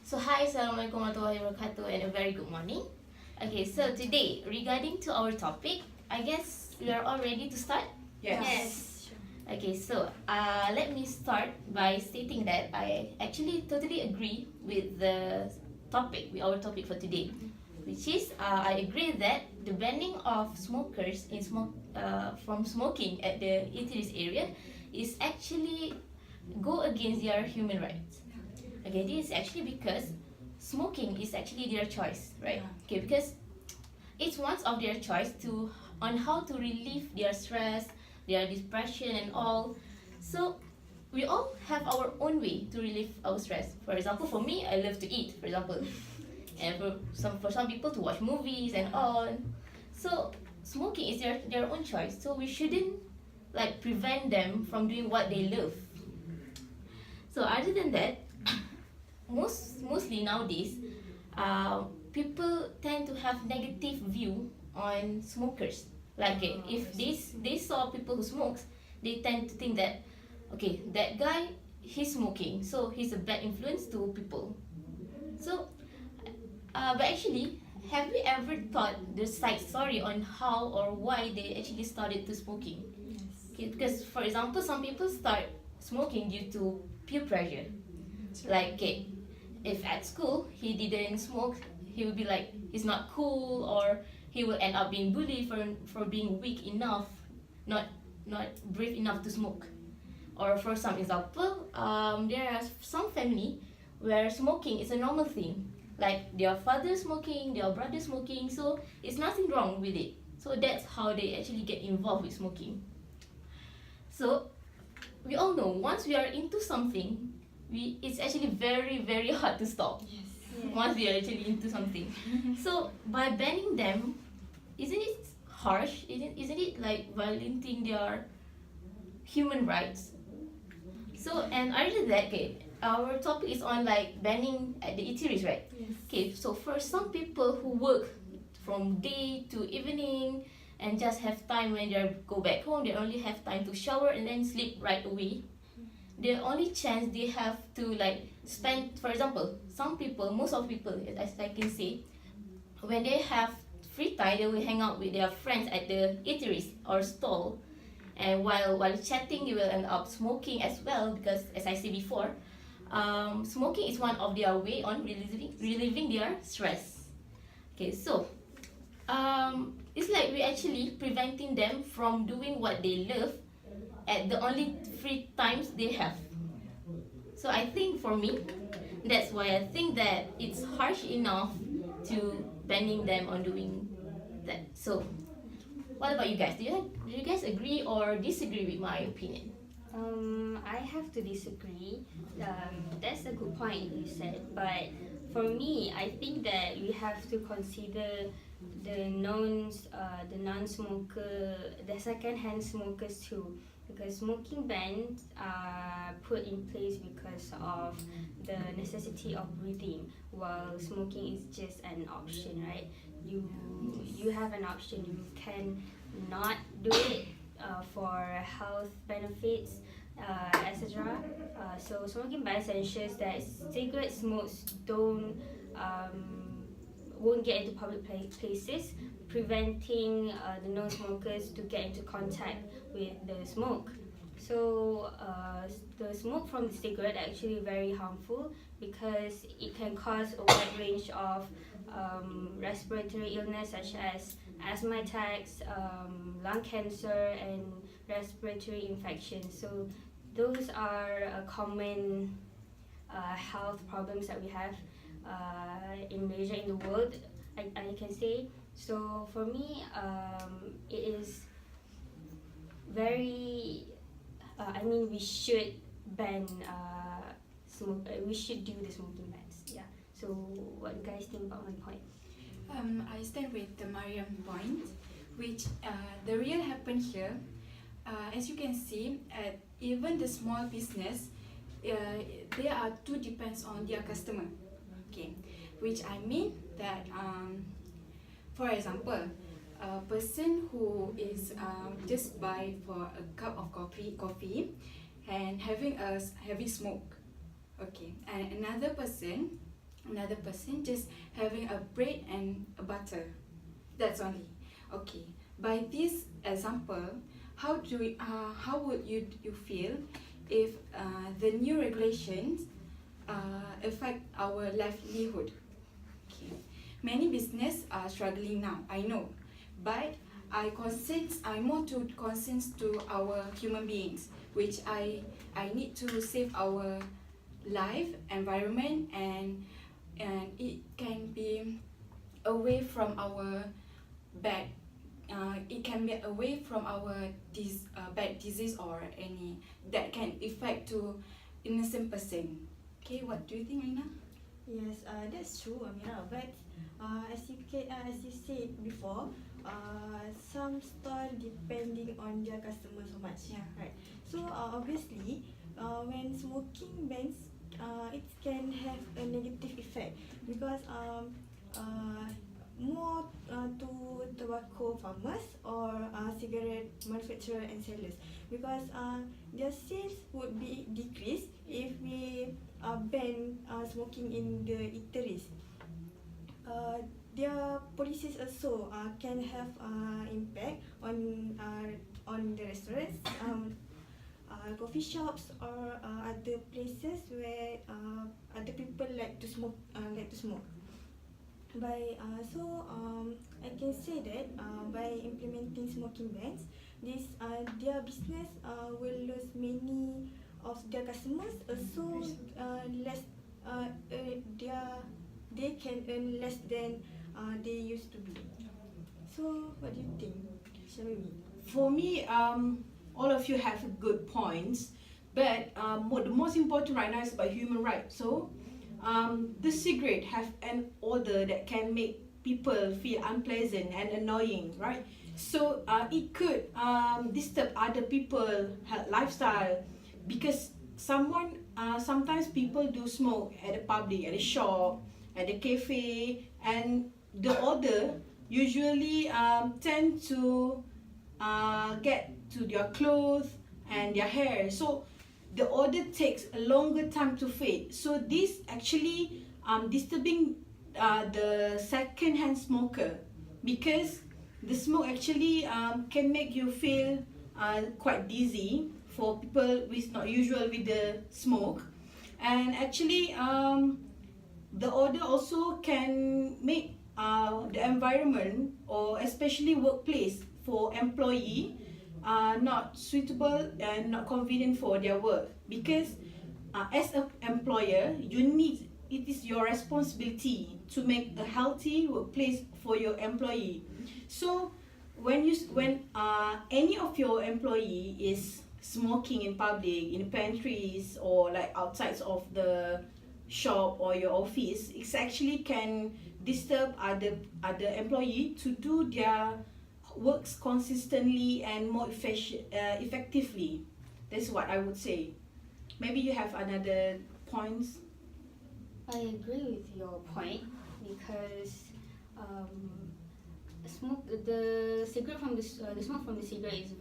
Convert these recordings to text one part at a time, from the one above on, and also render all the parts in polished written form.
So hi, Assalamualaikum warahmatullahi wabarakatuh, and a very good morning. Okay, so today regarding to our topic, I guess we are all ready to start. Yes. Okay, so let me start by stating that I actually totally agree with the topic, with our topic for today, which is I agree that the banning of smokers from smoking at the eateries area is actually go against their human rights. Okay, this is actually because smoking is actually their choice, right? Okay, because it's one of their choice to on how to relieve their stress, their depression and all. So we all have our own way to relieve our stress. For example, for me, I love to eat, for example, and for some people to watch movies and all. So smoking is their own choice. So we shouldn't like prevent them from doing what they love. So other than that, mostly nowadays, people tend to have negative view on smokers. Like if they saw people who smokes, they tend to think that okay, that guy he's smoking, so he's a bad influence to people. So, but actually, have you ever thought the side story on how or why they actually started to smoking? Okay, because for example, some people start smoking due to peer pressure. Like okay, if at school he didn't smoke, he would be like he's not cool, or he will end up being bullied for being weak enough, not not brave enough to smoke. Or for some example, there are some family where smoking is a normal thing, like their father smoking, their brother smoking, so it's nothing wrong with it. So that's how they actually get involved with smoking. So we all know once we are into something, it's actually very hard to stop. Once we are actually into something. So by banning them, isn't it harsh? Isn't it like violating their human rights? So and other than that, okay, our topic is on like banning at the eateries, right? Okay, so for some people who work from day to evening and just have time when they go back home, they only have time to shower and then sleep right away. The only chance they have to like spend, for example, some people, most of people, as I can say, when they have free time, they will hang out with their friends at the eateries or stall, and while chatting, they will end up smoking as well because, as I said before, smoking is one of their way on relieving their stress. Okay, so it's like we actually preventing them from doing what they love at the only free times they have. So I think for me, that's why I think that it's harsh enough to banning them on doing that. So what about you guys? Do you guys agree or disagree with my opinion? I have to disagree. That's a good point you said, but for me, I think that we have to consider the non-smoker, the second-hand smokers too, because smoking bans are put in place because of the necessity of breathing, while smoking is just an option, right? You have an option. You can not do it for health benefits, etc. So smoking bans ensures that cigarette smokes won't get into public places, preventing the non-smokers to get into contact with the smoke. So the smoke from the cigarette actually very harmful because it can cause a wide range of respiratory illness such as asthma attacks, lung cancer, and respiratory infections. So those are common health problems that we have in Malaysia, in the world, I can say. So for me, it is very. I mean, we should ban smoke. We should do the smoking bans. Yeah. So what do you guys think about my point? I stand with the Mariam point, which the real happen here. As you can see, even the small business, they are too depends on their customer. Okay, which I mean that for example, a person who is just buy for a cup of coffee, and having smoke. Okay, and another person another person just having a bread and a butter. That's only. Okay. By this example, how would you feel if the new regulations affect our livelihood? Okay. Many business are struggling now, I know, but I'm more to concerns to our human beings, which I need to save our life, environment, and it can be away from our bad. It can be away from our bad disease or any that can affect to innocent person. Okay, what do you think, Aina? Yes, that's true, Amira. But as you said before, some stall depending on their customer so much. Yeah. Right. So obviously, when smoking bans, it can have a negative effect because more to tobacco farmers or cigarette manufacturer and sellers because their sales would be decreased if we ban smoking in the eateries. Their policies also can have impact on the restaurants, coffee shops or other places where other people like to smoke. I can say that by implementing smoking bans, their business will lose many of their customers. Also, they can earn less than they used to be. So, what do you think, Shamimi? For me, all of you have good points, but the most important right now is about human rights. So, the cigarette have an odor that can make people feel unpleasant and annoying, right? So it could disturb other people's lifestyle because sometimes people do smoke at the public, at the shop, at the cafe, and the odor usually tend to get to their clothes and their hair. So the odor takes a longer time to fade. So this actually disturbing the second-hand smoker because the smoke actually can make you feel quite dizzy for people with not usual with the smoke, and actually the odor also can make the environment or especially workplace for employee not suitable and not convenient for their work because as an employer it is your responsibility to make a healthy workplace for your employee. So when any of your employee is smoking in public, in pantries or like outside of the shop or your office, it actually can disturb other employee to do their works consistently and more effectively. That's what I would say. Maybe you have another points. I agree with your point because the smoke from the cigarette is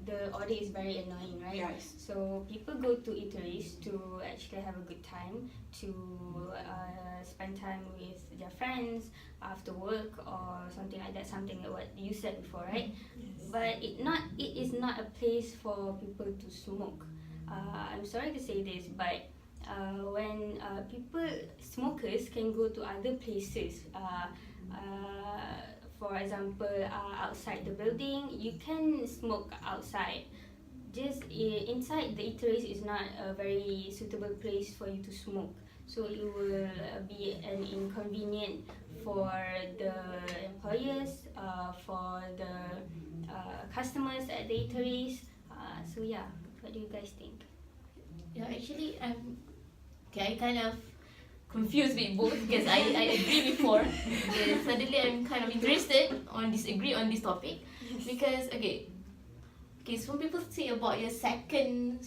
the odor is very annoying, right? Yes. So people go to eateries to actually have a good time, to spend time with their friends after work or something like that. Something like what you said before, right? Yes. But it is not a place for people to smoke. I'm sorry to say this, but when smokers can go to other places, for example, outside the building, you can smoke outside. Just inside the eateries is not a very suitable place for you to smoke. So it will be an inconvenient for the employers, for the customers at the eateries. So yeah, what do you guys think? Yeah, actually, I kind of confused with both because I agree before. Suddenly, I'm kind of interested on disagree on this topic because okay, some people say about your second-hand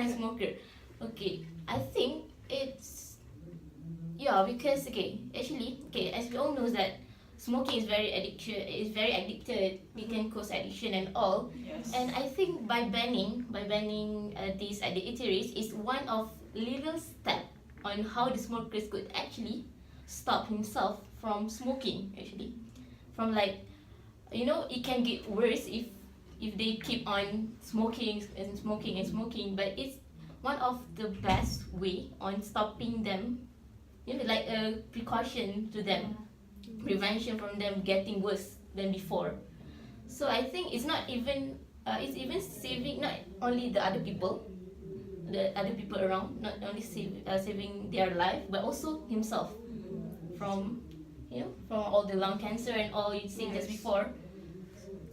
smoker. Okay, I think it's because actually as we all know that smoking is very addicted. It can cause addiction and all. Yes. And I think by banning this at the eateries is one of little step on how the smokers could actually stop himself from smoking. Actually, from like, it can get worse if they keep on smoking and smoking and smoking. But it's one of the best way on stopping them. Like a precaution to them, prevention from them getting worse than before. So I think it's not even it's even saving not only the other people around, not only saving their life, but also himself from from all the lung cancer and all you said just before.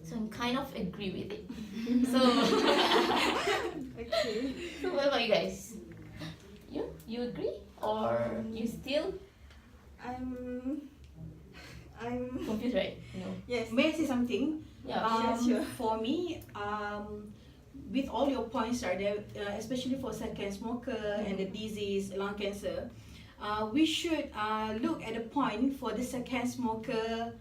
So I'm kind of agree with it. So Okay. so what about you guys? You agree or you still I'm confused, right? yes. May I say something? Yeah. Sure. For me, with all your points right there, especially for second smoker and the disease, lung cancer, we should look at the point for the second smoker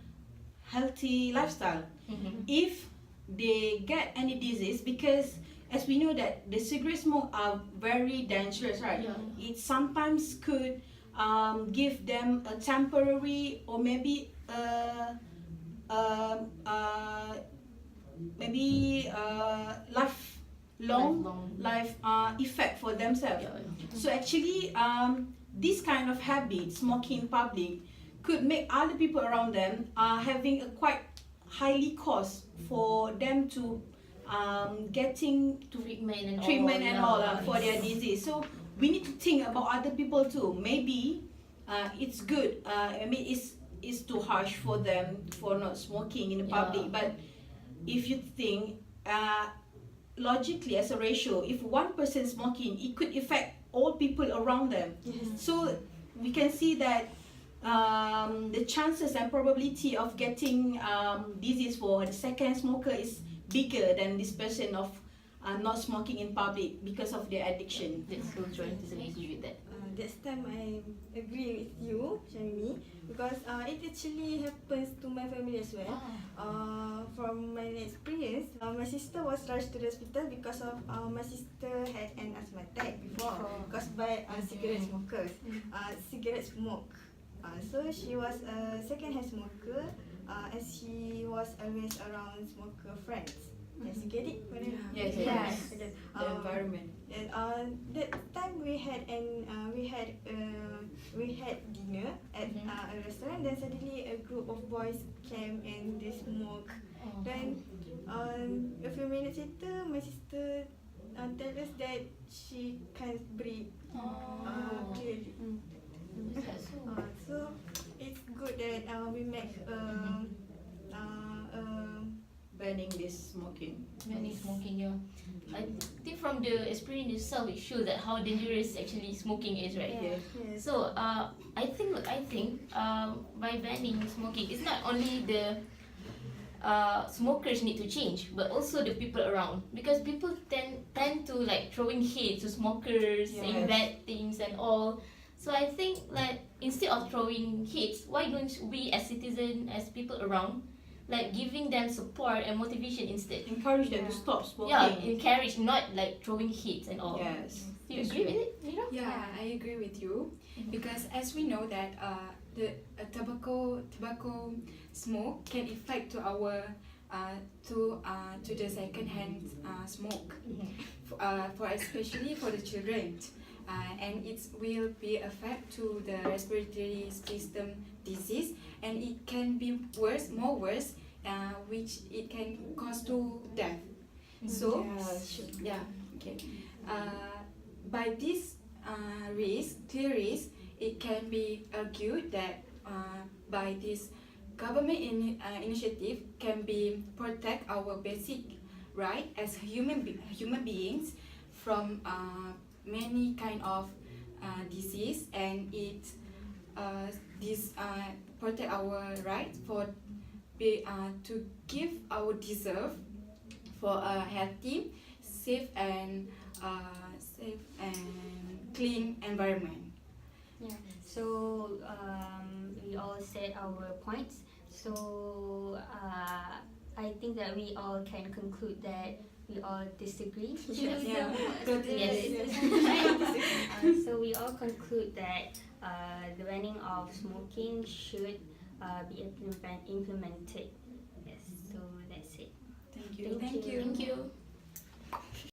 healthy lifestyle. Mm-hmm. If they get any disease, because as we know that the cigarette smoke are very dangerous, right? Yeah. It sometimes could give them a temporary or maybe lifelong effect for themselves. Yeah. So actually, this kind of habit, smoking in public, could make other people around them having a quite highly cost for them to getting to Treatment and all for their disease. So we need to think about other people too. Maybe it's good. I mean, it's too harsh for them for not smoking in the public. Yeah. But if you think logically as a ratio, if one person smoking, it could affect all people around them. Yes. So we can see that the chances and probability of getting disease for the second smoker is bigger than this person of not smoking in public because of their addiction. That's so true. I totally agree with that. This time I agree with you, Shamimi, because it actually happens to my family as well. From my experience, my sister was rushed to the hospital because of my sister had an asthma attack before caused by cigarette smokers. Cigarette smoke. So she was a second-hand smoker, as she was always around smoker friends. Yes, you get it? Yes, Yes. Okay. The environment. That time we had dinner at a restaurant. Then suddenly a group of boys came and they smoke. Then a few minutes later, my sister tell us that she can't breathe clearly. So it's good that we make Banning this smoking. Many smoking, yeah. I think from the experience itself, it shows that how dangerous actually smoking is, right? Yeah. Yes. So I think by banning smoking, it's not only the smokers need to change, but also the people around, because people tend to like throwing hate to smokers, saying Yes. bad things and all. So I think like instead of throwing hates, why don't we as citizens, as people around, like giving them support and motivation instead? Encourage them to stop smoking. Yeah, encourage, not like throwing hates and all. Yes. Do you agree with it, Mira? Yeah, I agree with you, because as we know that the tobacco smoke can affect to our to the second hand smoke, for especially for the children, and it will be affect to the respiratory system disease, and it can be more worse, which it can cause to death. So Yeah. okay. By this clear risk, it can be argued that by this government initiative can be protect our basic right as human beings from many kind of disease, and it protect our right for to give our deserve for a healthy, safe and clean environment. Yeah. So we all said our points. So I think that we all can conclude that we all disagree. Yes. Yeah, Totally. Yes. So we all conclude that the banning of smoking should be implemented. Yes, so that's it. Thank you. Thank you. Thank you.